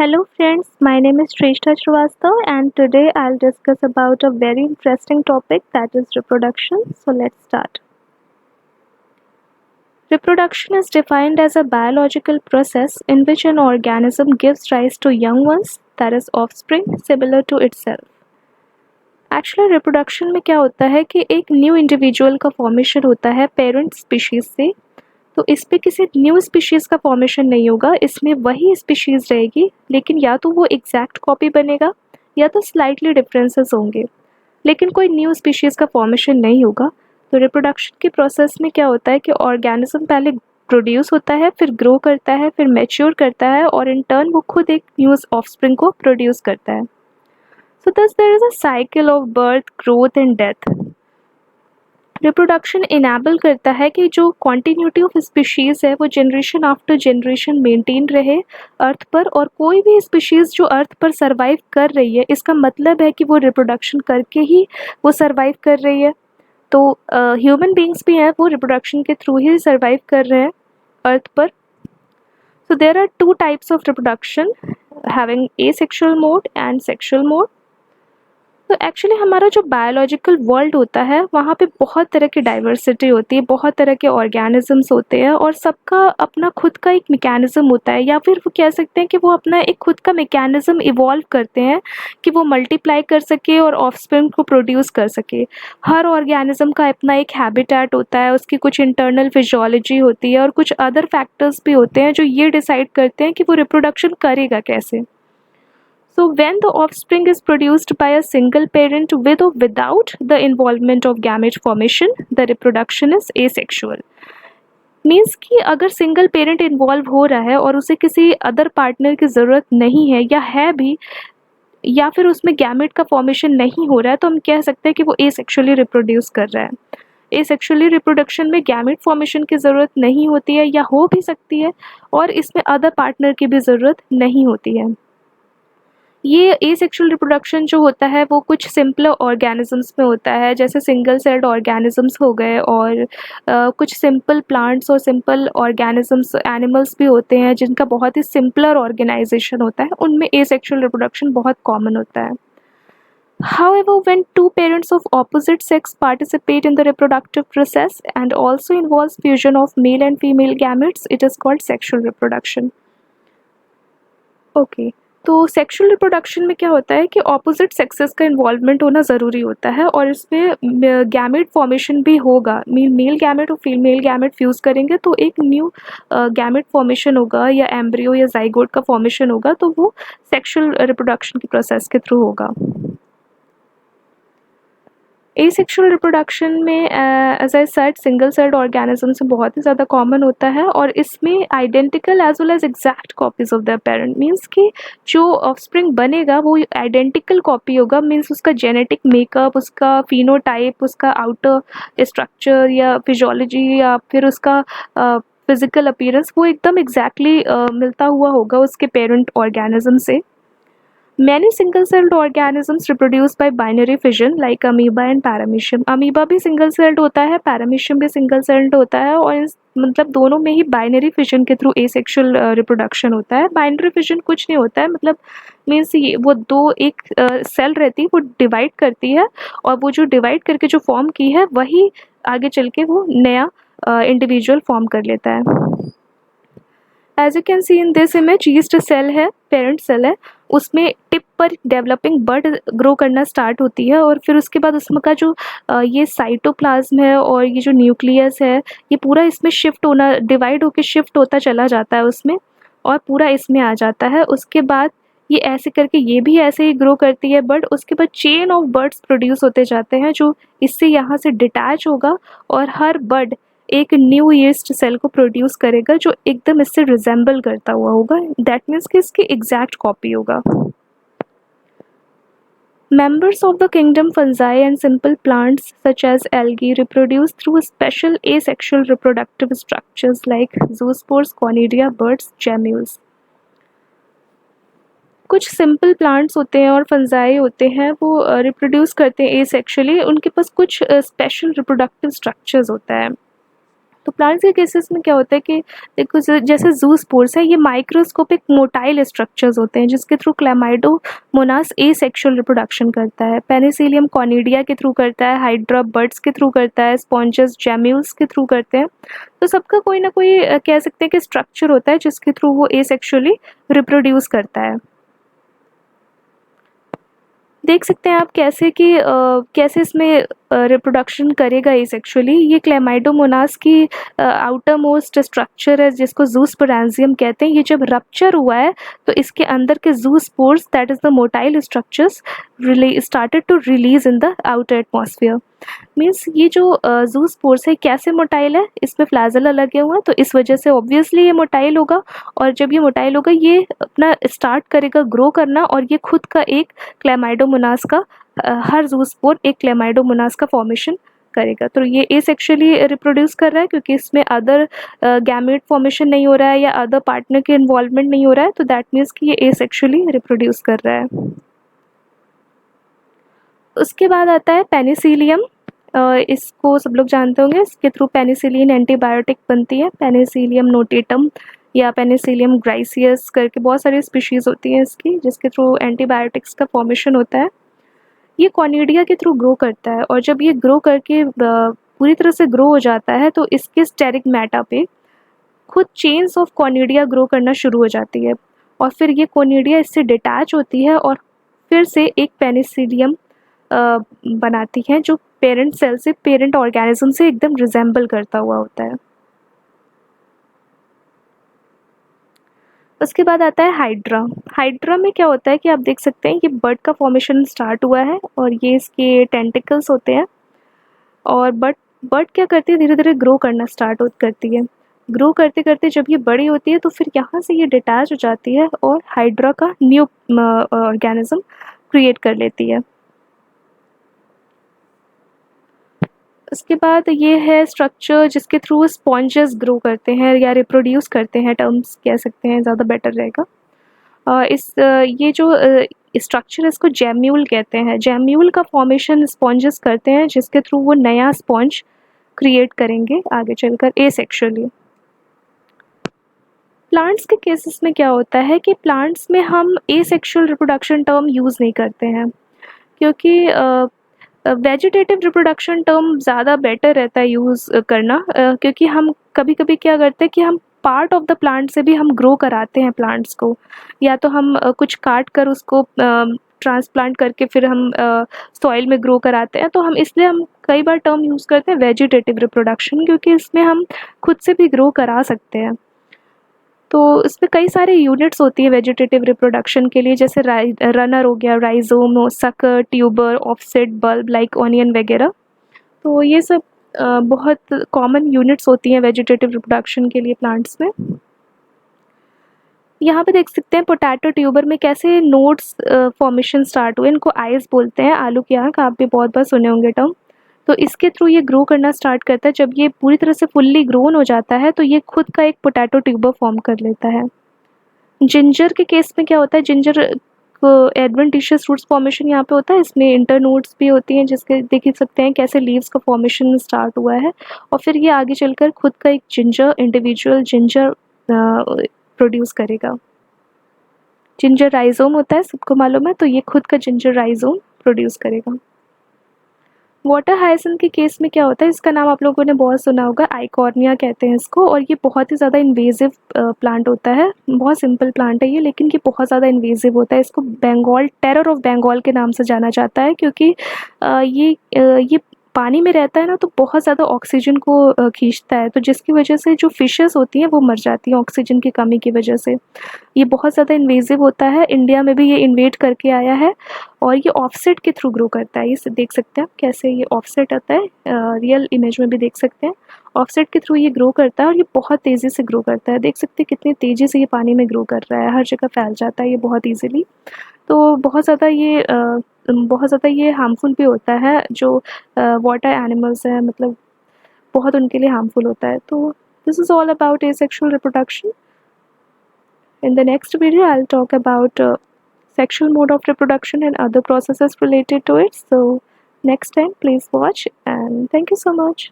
Hello friends, my name is Shrestha Srivastav and today I'll discuss about a very interesting topic that is reproduction. So let's start. Reproduction is defined as a biological process in which an organism gives rise to young ones, that is offspring, similar to itself. Actually reproduction में क्या होता है कि एक new individual का formation होता है parent species से। तो इस पे किसी न्यू स्पीशीज़ का फॉर्मेशन नहीं होगा, इसमें वही स्पीशीज़ रहेगी, लेकिन या तो वो एग्जैक्ट कॉपी बनेगा या तो स्लाइटली डिफरेंसेस होंगे, लेकिन कोई न्यू स्पीशीज़ का फॉर्मेशन नहीं होगा। तो रिप्रोडक्शन के प्रोसेस में क्या होता है कि ऑर्गेनिज्म पहले प्रोड्यूस होता है, फिर ग्रो करता है, फिर मैच्योर करता है और इन टर्न वो खुद एक न्यू ऑफस्प्रिंग को प्रोड्यूस करता है। सो thus there is a cycle of birth, growth and death. Reproduction enable करता है कि जो कॉन्टीन्यूटी ऑफ स्पीशीज़ है वो जनरेशन आफ्टर जनरेशन मेंटेन रहे अर्थ पर, और कोई भी स्पीशीज़ जो अर्थ पर सर्वाइव कर रही है इसका मतलब है कि वो रिप्रोडक्शन करके ही वो सर्वाइव कर रही है। तो ह्यूमन बींग्स भी हैं, वो रिप्रोडक्शन के थ्रू ही सर्वाइव कर रहे हैं अर्थ पर। So there are two types of reproduction, having asexual mode and sexual mode. तो एक्चुअली हमारा जो बायोलॉजिकल वर्ल्ड होता है वहाँ पे बहुत तरह की डाइवर्सिटी होती है, बहुत तरह के ऑर्गेनिजम्स होते हैं और सबका अपना खुद का एक मैकेनिज़्म होता है, या फिर वो कह सकते हैं कि वो अपना एक खुद का मैकेनिज़्म इवॉल्व करते हैं कि वो मल्टीप्लाई कर सके और ऑफस्प्रिंग को प्रोड्यूस कर सके। हर ऑर्गेनिज्म का अपना एक हैबिटेट होता है, उसकी कुछ इंटरनल फिजियोलॉजी होती है और कुछ अदर फैक्टर्स भी होते हैं जो ये डिसाइड करते हैं कि वो रिप्रोडक्शन करेगा कैसे। So when the offspring is produced by a single parent with or without the involvement of gamete formation, the reproduction is asexual. Means कि अगर सिंगल पेरेंट इन्वॉल्व हो रहा है और उसे किसी अदर पार्टनर की ज़रूरत नहीं है या है भी, या फिर उसमें गैमेट का फॉर्मेशन नहीं हो रहा है, तो हम कह सकते हैं कि वो एसेक्सुअली रिप्रोड्यूस कर रहा है। एसेक्सुअली रिप्रोडक्शन में गैमेट फॉर्मेशन की ज़रूरत नहीं होती है या हो भी सकती है, और इसमें अदर पार्टनर की भी ज़रूरत नहीं होती है। ये एसेक्सुअल रिप्रोडक्शन जो होता है वो कुछ सिंपल ऑर्गेनिजम्स में होता है, जैसे सिंगल सेल्ड ऑर्गेनिजम्स हो गए, और कुछ सिंपल प्लांट्स और सिंपल ऑर्गेनिजम्स एनिमल्स भी होते हैं जिनका बहुत ही सिंपलर ऑर्गेनाइजेशन होता है, उनमें एसेक्सुअल रिप्रोडक्शन बहुत कॉमन होता है। However, when two parents of opposite sex participate in the reproductive process and also involves fusion of male and female gametes, it is called sexual reproduction. Okay, तो sexual reproduction में क्या होता है कि opposite sexes का involvement होना ज़रूरी होता है, और इसमें गैमेट फॉर्मेशन भी होगा। मेल गैमेट और फीमेल गैमेट फ्यूज़ करेंगे तो एक न्यू गैमेट फॉर्मेशन होगा, या एम्ब्रियो या जाइगोट का फॉर्मेशन होगा, तो वो सेक्सुअल रिप्रोडक्शन के प्रोसेस के थ्रू होगा। एसेक्सुअल रिप्रोडक्शन में as I said single celled organism से बहुत ही ज़्यादा कॉमन होता है, और इसमें identical as well as exact copies of the parent, means कि जो ऑफस्प्रिंग बनेगा वो आइडेंटिकल कॉपी होगा, मीन्स उसका जेनेटिक मेकअप, उसका फिनोटाइप, उसका आउटर स्ट्रक्चर या फिजियोलॉजी या फिर उसका फिजिकल अपीयरेंस वो एकदम एग्जैक्टली मिलता हुआ होगा उसके पेरेंट ऑर्गेनिज्म से। Many single-celled organisms reproduce by binary fission like amoeba and paramecium. Amoeba भी सिंगल सेल्ड होता है, पैरामीशियम भी सिंगल सेल्ड होता है, और मतलब दोनों में ही बाइनरी फिशन के थ्रू एसेक्सुअल रिप्रोडक्शन होता है। बाइनरी फिशन कुछ नहीं होता है, मतलब मीन्स ये वो दो एक सेल रहती है, वो डिवाइड करती है, और वो जो डिवाइड करके जो फॉर्म की है वही आगे चल के वो नया इंडिविजुअल फॉर्म कर लेता है। As you can see in this image, yeast cell है, पेरेंट सेल है, उसमें टिप पर डेवलपिंग बड ग्रो करना स्टार्ट होती है, और फिर उसके बाद उसमें का जो ये साइटोप्लाज्म है और ये जो न्यूक्लियस है ये पूरा इसमें शिफ्ट होना, डिवाइड होकर शिफ्ट होता चला जाता है उसमें, और पूरा इसमें आ जाता है। उसके बाद ये ऐसे करके ये भी ऐसे ही ग्रो करती है बड, उसके बाद चेन ऑफ बर्ड्स प्रोड्यूस होते जाते हैं जो इससे यहाँ से डिटैच होगा, और हर बड एक न्यू यीस्ट सेल को प्रोड्यूस करेगा जो एकदम इससे रिजेंबल करता हुआ होगा, दैट मीन्स कि इसकी एग्जैक्ट कॉपी होगा। Members of the kingdom fungi and simple plants such as algae reproduce through special asexual reproductive structures like zoospores, conidia, birds, gemmules. कुछ सिंपल प्लांट्स होते हैं और फंजाई होते हैं, वो रिप्रोड्यूस करते हैं एसेक्सुअली, उनके पास कुछ स्पेशल रिप्रोडक्टिव स्ट्रक्चर्स होता है। तो प्लांट्स के केसेस में क्या होता है कि देखो जैसे ज़ूस्पोर्स है, ये माइक्रोस्कोपिक मोटाइल स्ट्रक्चर्स होते हैं जिसके थ्रू क्लैमाइडोमोनास एसेक्सुअल रिप्रोडक्शन करता है। पेनिसिलियम कॉनिडिया के थ्रू करता है, हाइड्रा बर्ड्स के थ्रू करता है, स्पॉन्जेस जैम्यूल्स के थ्रू करते हैं। तो सबका कोई ना कोई कह सकते हैं कि स्ट्रक्चर होता है जिसके थ्रू वो एसेक्सुअली रिप्रोड्यूस करता है। देख सकते हैं आप कैसे कि कैसे इसमें रिप्रोडक्शन करेगा एसेक्सुअली। ये क्लैमाइडोमोनास की आउटर मोस्ट स्ट्रक्चर है जिसको ज़ूस्पोरेंजियम कहते हैं। ये जब रप्चर हुआ है तो इसके अंदर के zoospores that is the motile structures started to release in the outer atmosphere. Means ये जो ज़ूस्पोर्स है कैसे मोटाइल है, इसमें फ्लैजेला लगे हुए हैं तो इस वजह से ऑब्वियसली ये मोटाइल होगा। और जब ये मोटाइल होगा ये अपना स्टार्ट करेगा ग्रो करना, और ये खुद का एक क्लैमाइडोमोनास का हर ज़ूस्पोर एक क्लैमाइडोमोनास का फॉर्मेशन करेगा। तो ये एसेक्सुअली रिप्रोड्यूस कर रहा है क्योंकि इसमें अदर गैमेट फॉर्मेशन नहीं हो रहा है या अदर पार्टनर के इन्वॉल्वमेंट नहीं हो रहा है, तो दैट मीन्स कि ये एसेक्सुअली रिप्रोड्यूस कर रहा है। उसके बाद आता है पेनिसिलियम। इसको सब लोग जानते होंगे, इसके थ्रू पेनिसिलिन एंटीबायोटिक बनती है। पेनिसिलियम नोटेटम या पेनिसिलियम ग्राइसियस करके बहुत सारी स्पीशीज़ होती हैं इसकी जिसके थ्रू एंटीबायोटिक्स का फॉर्मेशन होता है। ये कॉनिडिया के थ्रू ग्रो करता है, और जब ये ग्रो करके पूरी तरह से ग्रो हो जाता है तो इसके स्टेरिगमेटा पे खुद चेन्स ऑफ कॉनिडिया ग्रो करना शुरू हो जाती है, और फिर ये कॉनिडिया इससे डिटैच होती है और फिर से एक पेनिसिलियम बनाती हैं जो पेरेंट सेल से, पेरेंट ऑर्गेनिज्म से एकदम रिजेंबल करता हुआ होता है। उसके बाद आता है हाइड्रा। हाइड्रा में क्या होता है कि आप देख सकते हैं ये बर्ड का फॉर्मेशन स्टार्ट हुआ है और ये इसके टेंटिकल्स होते हैं, और बर्ड क्या करती है धीरे धीरे ग्रो करना स्टार्ट करती है। ग्रो करते करते जब ये बड़ी होती है तो फिर यहाँ से ये डिटैच हो जाती है और हाइड्रा का न्यू ऑर्गेनिज्म क्रिएट कर लेती है। उसके बाद ये है स्ट्रक्चर जिसके थ्रू स्पॉन्जेस ग्रो करते हैं या रिप्रोड्यूस करते हैं, टर्म्स कह सकते हैं ज़्यादा बेटर रहेगा। ये जो स्ट्रक्चर है इसको जैम्यूल कहते हैं। जैम्यूल का फॉर्मेशन स्पॉन्जेस करते हैं जिसके थ्रू वो नया स्पॉन्ज क्रिएट करेंगे आगे चलकर एसेक्सुअली। प्लांट्स के केसेस में क्या होता है कि प्लांट्स में हम एसेक्सुअल रिप्रोडक्शन टर्म यूज़ नहीं करते हैं क्योंकि वेजिटेटिव रिप्रोडक्शन टर्म ज़्यादा बेटर रहता है यूज़ करना, क्योंकि हम कभी कभी क्या करते हैं कि हम पार्ट ऑफ द प्लांट से भी हम ग्रो कराते हैं प्लांट्स को, या तो हम कुछ काट कर उसको ट्रांसप्लांट करके फिर हम सॉइल में ग्रो कराते हैं। तो हम इसलिए हम कई बार टर्म यूज़ करते हैं वेजिटेटिव रिप्रोडक्शन, क्योंकि इसमें हम खुद से भी ग्रो करा सकते हैं। तो इसमें कई सारे यूनिट्स होती है वेजिटेटिव रिप्रोडक्शन के लिए, जैसे रनर हो गया, rhizome, sucker, tuber, offset, bulb like onion वगैरह। तो ये सब बहुत कॉमन यूनिट्स होती हैं वेजिटेटिव रिप्रोडक्शन के लिए प्लांट्स में। यहाँ पे देख सकते हैं पोटैटो ट्यूबर में कैसे नोड्स फॉर्मेशन स्टार्ट हुए। इनको आइज बोलते हैं, आलू की आँख, आप भी बहुत बार सुने होंगे टर्म। तो इसके थ्रू ये ग्रो करना स्टार्ट करता है। जब ये पूरी तरह से फुल्ली ग्रोन हो जाता है तो ये खुद का एक पोटैटो ट्यूबर फॉर्म कर लेता है। जिंजर के केस में क्या होता है, जिंजर को एडवेंटिशियस रूट्स फॉर्मेशन यहाँ पे होता है, इसमें इंटरनोड्स भी होती हैं जिसके देख ही सकते हैं कैसे लीव्स का फॉर्मेशन स्टार्ट हुआ है, और फिर ये आगे चलकर खुद का एक जिंजर, इंडिविजुअल जिंजर प्रोड्यूस करेगा। जिंजर राइजोम होता है, सबको मालूम है, तो ये खुद का जिंजर राइजोम प्रोड्यूस करेगा। वाटर हाइसिंथ के केस में क्या होता है, इसका नाम आप लोगों ने बहुत सुना होगा, आइकॉर्निया कहते हैं इसको, और ये बहुत ही ज़्यादा इन्वेजिव प्लांट होता है। बहुत सिंपल प्लांट है ये, लेकिन ये बहुत ज़्यादा इन्वेजिव होता है। इसको बंगाल, टेरर ऑफ बंगाल के नाम से जाना जाता है, क्योंकि ये पानी में रहता है ना, तो बहुत ज़्यादा ऑक्सीजन को खींचता है, तो जिसकी वजह से जो फिशेस होती हैं वो मर जाती हैं ऑक्सीजन की कमी की वजह से। ये बहुत ज़्यादा इन्वेजिव होता है, इंडिया में भी ये इन्वेट करके आया है, और ये ऑफसेट के थ्रू ग्रो करता है। ये देख सकते हैं आप कैसे ये ऑफसेट आता है, रियल इमेज में भी देख सकते हैं। ऑफसेट के थ्रू ये ग्रो करता है और ये बहुत तेज़ी से ग्रो करता है। देख सकते हैं कितनी तेज़ी से ये पानी में ग्रो कर रहा है, हर जगह फैल जाता है ये बहुत ईजिली। तो बहुत ज़्यादा ये हार्मफुल भी होता है, जो वाटर एनिमल्स हैं, मतलब बहुत उनके लिए हार्मफुल होता है। तो this is all about asexual reproduction. In the next video, I'll talk about sexual mode of reproduction and other processes related to it. So next time, please watch, and thank you so much.